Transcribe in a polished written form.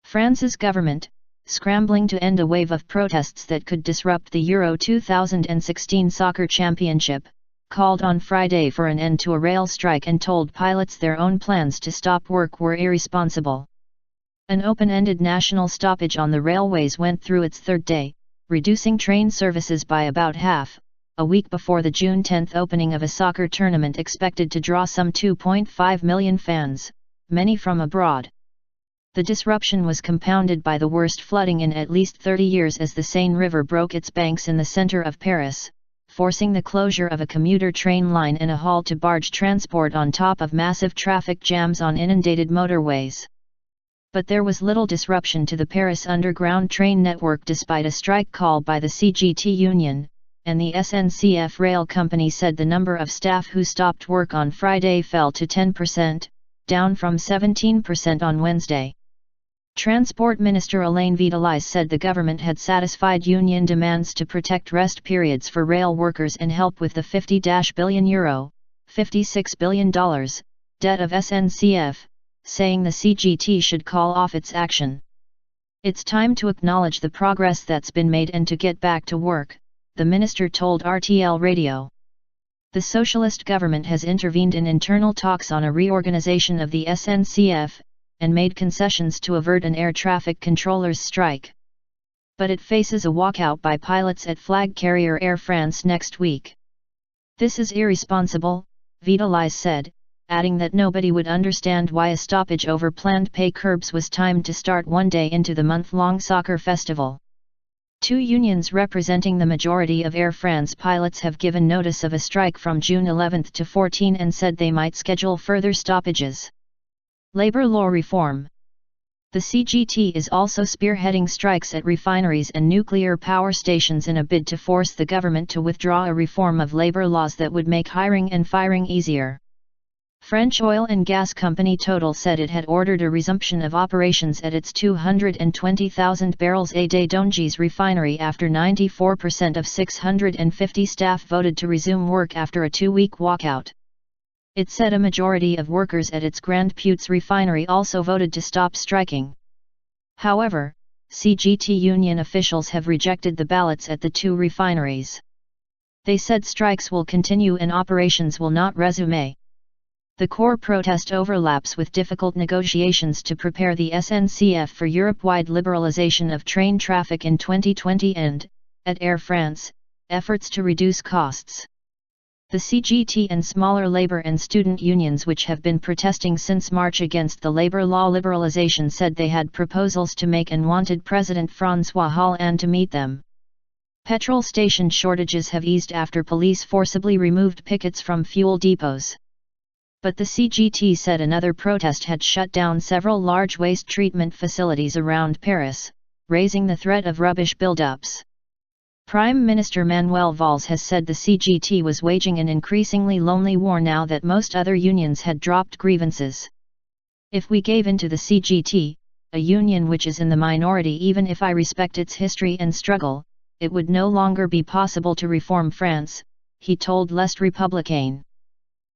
France's government, scrambling to end a wave of protests that could disrupt the Euro 2016 soccer championship, called on Friday for an end to a rail strike and told pilots their own plans to stop work were irresponsible. An open-ended national stoppage on the railways went through its third day, reducing train services by about half, a week before the June 10 opening of a soccer tournament expected to draw some 2.5 million fans, many from abroad. The disruption was compounded by the worst flooding in at least 30 years as the Seine River broke its banks in the center of Paris, forcing the closure of a commuter train line and a halt to barge transport on top of massive traffic jams on inundated motorways. But there was little disruption to the Paris underground train network despite a strike call by the CGT union, and the SNCF rail company said the number of staff who stopped work on Friday fell to 10%, down from 17% on Wednesday. Transport Minister Alain Vitalis said the government had satisfied union demands to protect rest periods for rail workers and help with the €50 billion, $56 billion, debt of SNCF, saying the CGT should call off its action. It's time to acknowledge the progress that's been made and to get back to work, the minister told RTL Radio. The socialist government has intervened in internal talks on a reorganization of the SNCF, and made concessions to avert an air traffic controllers' strike. But it faces a walkout by pilots at flag carrier Air France next week. This is irresponsible, Vitalis said, adding that nobody would understand why a stoppage over planned pay curbs was timed to start one day into the month-long soccer festival. Two unions representing the majority of Air France pilots have given notice of a strike from June 11 to 14 and said they might schedule further stoppages. Labor law reform. The CGT is also spearheading strikes at refineries and nuclear power stations in a bid to force the government to withdraw a reform of labor laws that would make hiring and firing easier. French oil and gas company Total said it had ordered a resumption of operations at its 220,000 barrels a day Donges refinery after 94% of 650 staff voted to resume work after a 2-week walkout. It said a majority of workers at its Grand Puits refinery also voted to stop striking. However, CGT union officials have rejected the ballots at the two refineries. They said strikes will continue and operations will not resume. The core protest overlaps with difficult negotiations to prepare the SNCF for Europe-wide liberalization of train traffic in 2020 and, at Air France, efforts to reduce costs. The CGT and smaller labor and student unions which have been protesting since March against the labor law liberalization said they had proposals to make and wanted President François Hollande to meet them. Petrol station shortages have eased after police forcibly removed pickets from fuel depots. But the CGT said another protest had shut down several large waste treatment facilities around Paris, raising the threat of rubbish buildups. Prime Minister Manuel Valls has said the CGT was waging an increasingly lonely war now that most other unions had dropped grievances. If we gave in to the CGT, a union which is in the minority even if I respect its history and struggle, it would no longer be possible to reform France, he told Les Républicains.